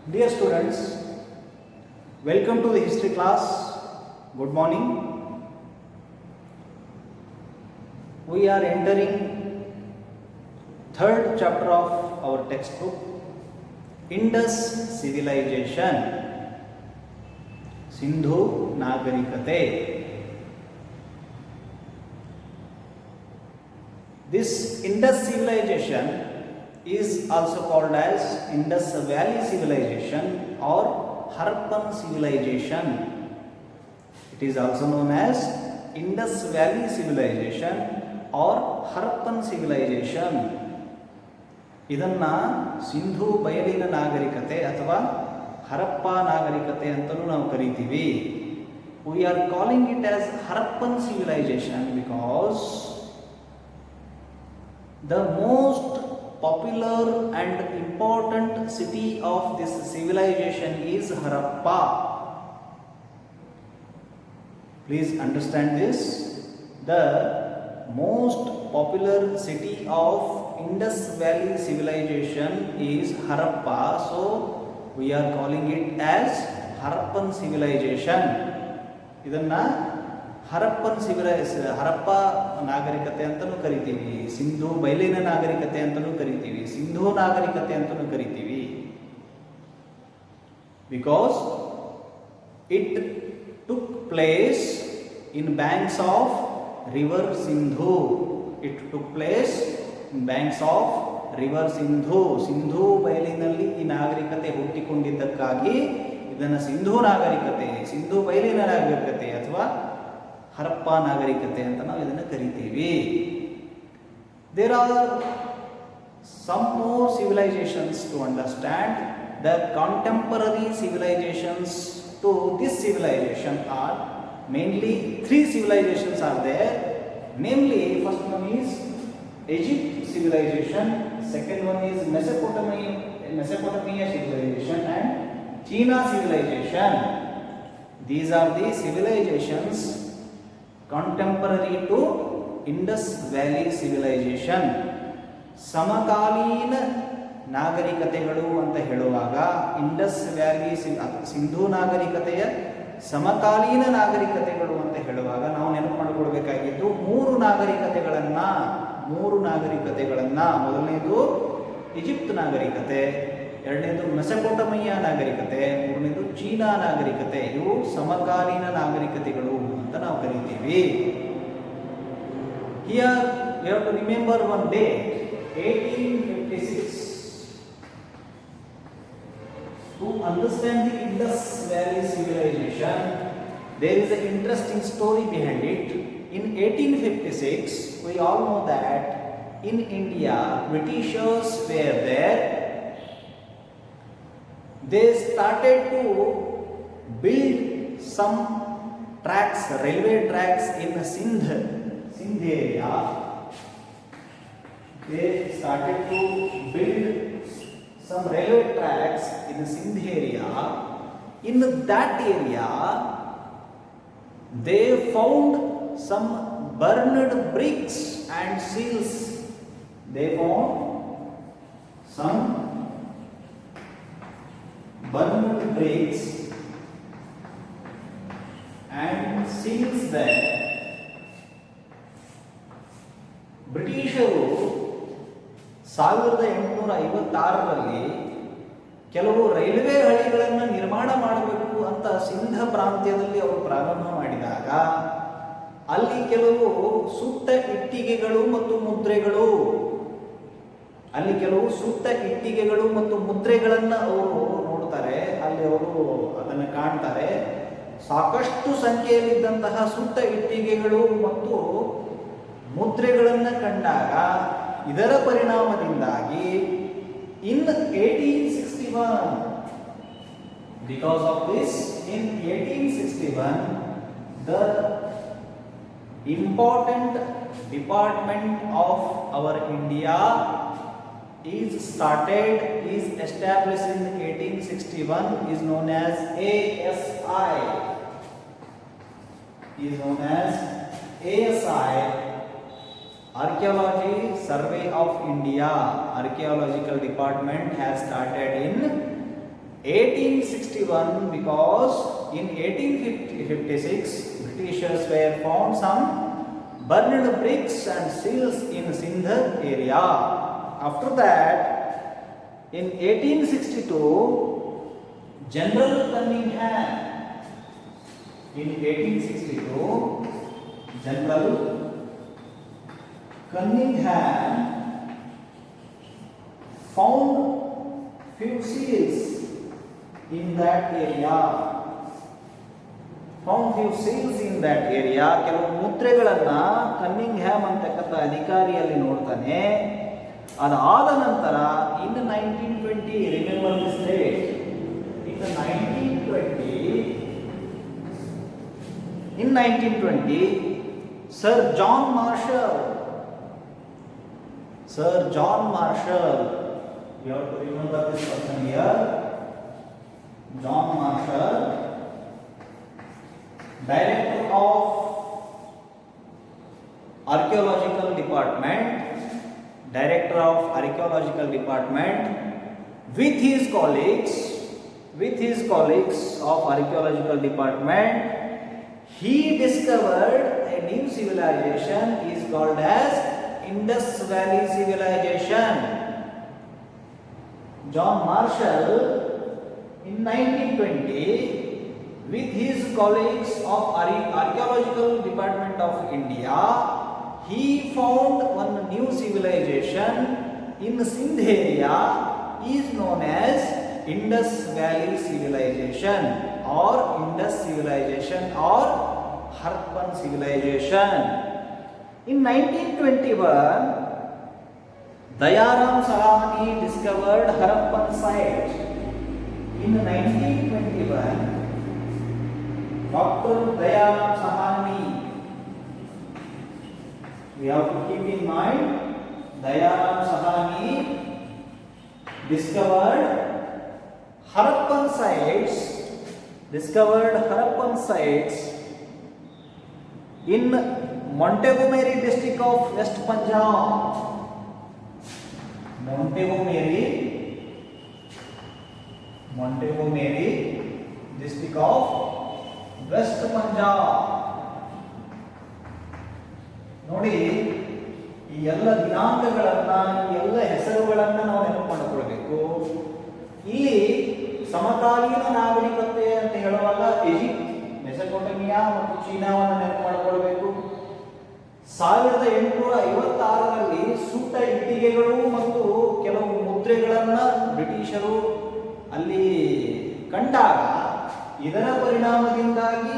Dear students, welcome to the history class. Good morning. We are entering third chapter of our textbook, Indus Civilization, Sindhu Nagarikate. This Indus civilization is also called as Indus Valley Civilization or Harappan Civilization. It is also known as Indus Valley Civilization or Harappan Civilization. ಇದನ್ನ ಸಿಂಧೂ ಬಯಲಿನ ನಾಗರಿಕತೆ ಅಥವಾ ಹರಪ್ಪ ನಾಗರಿಕತೆ ಅಂತಲೂ ನಾವು ಕರಿತೀವಿ. We are calling it as Harappan Civilization because the most popular and important city of this civilization is Harappa. Please understand this. The most popular city of Indus Valley civilization is Harappa. So we are calling it as Harappan civilization. ಇದನ್ನ ಹರಪ್ಪ ನಾಗರಿಕತೆ ಅಂತಲೂ ಕರಿತೀವಿ, ಸಿಂಧೂ ಬಯಲಿನ ನಾಗರಿಕತೆ ಅಂತಲೂ ಕರಿತೀವಿ, ಸಿಂಧೂ ನಾಗರಿಕತೆ ಅಂತಲೂ ಕರಿತೀವಿ. Because it took place in banks of river Sindhu. It took place in banks of river Sindhu. Sindhu ಬಯಲಿನಲ್ಲಿ ಈ ನಾಗರಿಕತೆ ಹುಟ್ಟಿಕೊಂಡಿದ್ದಕ್ಕಾಗಿ ಇದನ್ನು ಸಿಂಧೂ ನಾಗರಿಕತೆ, ಸಿಂಧೂ ಬಯಲಿನ ನಾಗರಿಕತೆ ಅಥವಾ ಹರಪ್ಪ ನಾಗರಿಕತೆ ಅಂತ ನಾವು ಇದನ್ನು ಕರಿತೀವಿ. There are some more civilizations to understand. The contemporary civilizations to this civilization are mainly three civilizations are there. Namely, first one is Egypt civilization, second one is Mesopotamia civilization and China civilization. These are the civilizations contemporary to Indus Valley civilization. ಸಮಕಾಲೀನ ನಾಗರಿಕತೆಗಳು ಅಂತ ಹೇಳುವಾಗ Indus valley Sindhu ನಾಗರಿಕತೆಯ ಸಮಕಾಲೀನ ನಾಗರಿಕತೆಗಳು ಅಂತ ಹೇಳುವಾಗ ನಾವು ನೆನಪು ಮಾಡಿಕೊಡ್ಬೇಕಾಗಿದ್ದು ಮೂರು ನಾಗರಿಕತೆಗಳನ್ನ ಮೊದಲನೇದು ಈಜಿಪ್ಟ್ ನಾಗರಿಕತೆ, ಎರಡನೇದು ಮೆಸೊಪೊಟಮಿಯಾ ನಾಗರಿಕತೆ, ಮೂರನೇದು ಚೀನಾ ನಾಗರಿಕತೆ. ಇವು ಸಮಕಾಲೀನ ನಾಗರಿಕತೆಗಳು ಅಂತ ನಾವು ಕರಿತೀವಿ. Here we have to remember one date, 1856. To understand the Indus Valley civilization, there is an interesting story behind it. In 1856, we all know that in India, Britishers were there. They started to build some tracks, railway tracks in Sindh area. They started to build some railway tracks in Sindh area. In that area, they found some burned bricks and seals. They found some burned bricks and seals there. ಬ್ರಿಟಿಷರು 1856ರಲ್ಲಿ ಕೆಲವು railway ಹಳಿಗಳನ್ನು ನಿರ್ಮಾಣ ಮಾಡಬೇಕು ಅಂತ ಸಿಂಧ ಪ್ರಾಂತ್ಯದಲ್ಲಿ ಅವರು ಪ್ರಾರಂಭ ಮಾಡಿದಾಗ ಅಲ್ಲಿ ಕೆಲವು ಸೂಕ್ತ ಇಟ್ಟಿಗೆಗಳು ಮತ್ತು ಮುದ್ರೆಗಳನ್ನು ಅವರು ನೋಡ್ತಾರೆ. ಅಲ್ಲಿ ಅವರು ಅದನ್ನು ಕಾಣ್ತಾರೆ. ಸಾಕಷ್ಟು ಸಂಖ್ಯೆಯಲ್ಲಿದ್ದಂತಹ ಸೂಕ್ತ ಇಟ್ಟಿಗೆಗಳು ಮತ್ತು ಮುದ್ರೆಗಳನ್ನು ಕಂಡಾಗ ಇದರ ಪರಿಣಾಮದಿಂದಾಗಿ in 1861, because of this, in 1861 the important department of our India is established in 1861, is known as ASI, Archaeology Survey of India. Archaeological department has started in 1861 because in 1856 Britishers were found some burned bricks and seals in Sindh area. After that, in 1862, General Cunningham, in 1862, General Cunningham found few seals in that area. Found few seals in that area. ಕೆಲವು ಮುದ್ರೆಗಳನ್ನ Cunningham ಅಂತಕ್ಕಂಥ ಅಧಿಕಾರಿಯಲ್ಲಿ ನೋಡ್ತಾನೆ. ಅದಾದ ನಂತರ in 1920, remember this date, in 1920 Sir John Marshall, you have to remember this person here, John Marshall, Director of Archaeological Department, with his colleagues of Archaeological Department, he discovered a new civilization is called as Indus Valley Civilization. John Marshall in 1920 with his colleagues of Archaeological Department of India, he found one new civilization in Sindh area is known as Indus Valley Civilization or Indus Civilization or Harappan Civilization. In 1921, Dayaram Sahani discovered Harappan site. In 1921, Dr. Dayaram Sahani, we have to keep in mind, Dayaram Sahani discovered Harappan sites in Montgomery district of West Punjab. Montgomery district of West Punjab. ನೋಡಿ, ಈ ಎಲ್ಲ ದಿನಾಂಕಗಳನ್ನ, ಈ ಎಲ್ಲ ಹೆಸರುಗಳನ್ನ ನಾವು ನೆನಪು ಮಾಡಿಕೊಳ್ಬೇಕು. ಇಲ್ಲಿ ಸಮಕಾಲೀನ ನಾಗರಿಕತೆ ಅಂತ ಹೇಳುವಾಗ ಈಜಿಪ್ಟ್, ಮೆಸೊಪೊಟೇಮಿಯಾ ಮತ್ತು ಚೀನಾವನ್ನು ನೆನಪು ಮಾಡಿಕೊಳ್ಬೇಕು. 1856ರಲ್ಲಿ ಸುಟ್ಟ ಇಟ್ಟಿಗೆಗಳು ಮತ್ತು ಕೆಲವು ಮುದ್ರೆಗಳನ್ನ ಬ್ರಿಟಿಷರು ಅಲ್ಲಿ ಕಂಡಾಗ ಇದರ ಪರಿಣಾಮದಿಂದಾಗಿ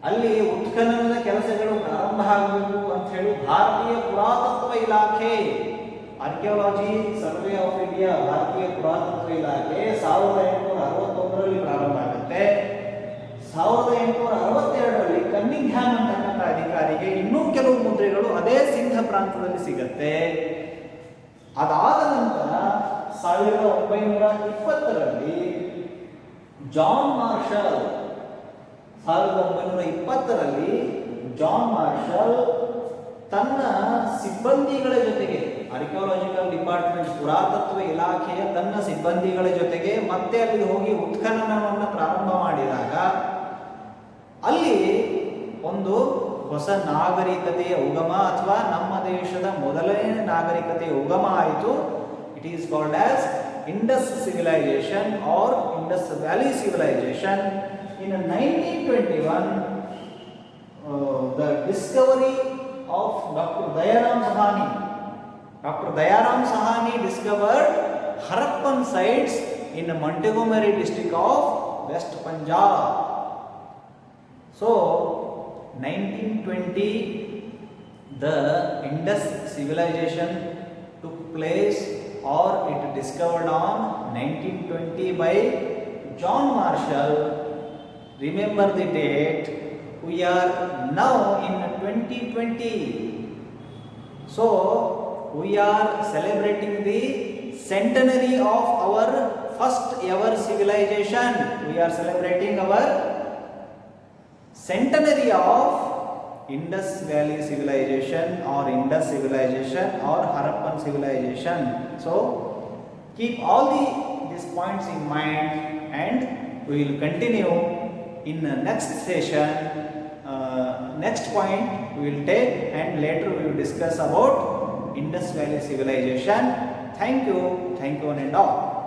ಅಲ್ಲಿ ಉತ್ಖನನದ ಕೆಲಸಗಳು ಪ್ರಾರಂಭ ಆಗಬೇಕು ಅಂತ ಹೇಳಿ ಭಾರತೀಯ ಪುರಾತತ್ವ ಇಲಾಖೆ, ಆರ್ಕಿಯಾಲಜಿ ಸರ್ವೆ ಆಫ್ ಇಂಡಿಯಾ, ಭಾರತೀಯ ಪುರಾತತ್ವ ಇಲಾಖೆ 1861ರಲ್ಲಿ ಪ್ರಾರಂಭ ಆಗುತ್ತೆ. 1862ರಲ್ಲಿ ಕನ್ನಿಂಗ್ಹ್ಯಾಮ್ ಅಂತಕ್ಕಂಥ ಅಧಿಕಾರಿಗೆ ಇನ್ನೂ ಕೆಲವು ಮುದ್ರೆಗಳು ಅದೇ ಸಿಂಧ ಪ್ರಾಂತದಲ್ಲಿ ಸಿಗತ್ತೆ. ಅದಾದ ನಂತರ 1920ರಲ್ಲಿ ಜಾನ್ ಮಾರ್ಷಲ್ ತನ್ನ ಸಿಬ್ಬಂದಿಗಳ ಜೊತೆಗೆ, ಆರ್ಕಿಯಾಲಜಿಕಲ್ ಡಿಪಾರ್ಟ್ಮೆಂಟ್ ಪುರಾತತ್ವ ಇಲಾಖೆಯ ತನ್ನ ಸಿಬ್ಬಂದಿಗಳ ಜೊತೆಗೆ ಮತ್ತೆ ಅಲ್ಲಿ ಹೋಗಿ ಉತ್ಖನನವನ್ನು ಪ್ರಾರಂಭ ಮಾಡಿದಾಗ ಅಲ್ಲಿ ಒಂದು ಹೊಸ ನಾಗರಿಕತೆಯ ಉಗಮ ಅಥವಾ ನಮ್ಮ ದೇಶದ ಮೊದಲನೇ ನಾಗರಿಕತೆಯ ಉಗಮ ಆಯಿತು. It is called as Indus civilization or Indus valley civilization. In 1921, the discovery of Dr. Dayaram Sahani discovered Harappan sites in Montgomery district of West Punjab. So, 1920, the Indus civilization took place, or it discovered on 1920 by John Marshall. Remember the date. We are now in 2020. So, we are celebrating the centenary of our first ever civilization. We are celebrating our centenary of Indus Valley civilization or Indus civilization or Harappan civilization. So, keep all the these points in mind, and we will continue in the next session. Next point we will take, and later we will discuss about Indus Valley Civilization. Thank you one and all.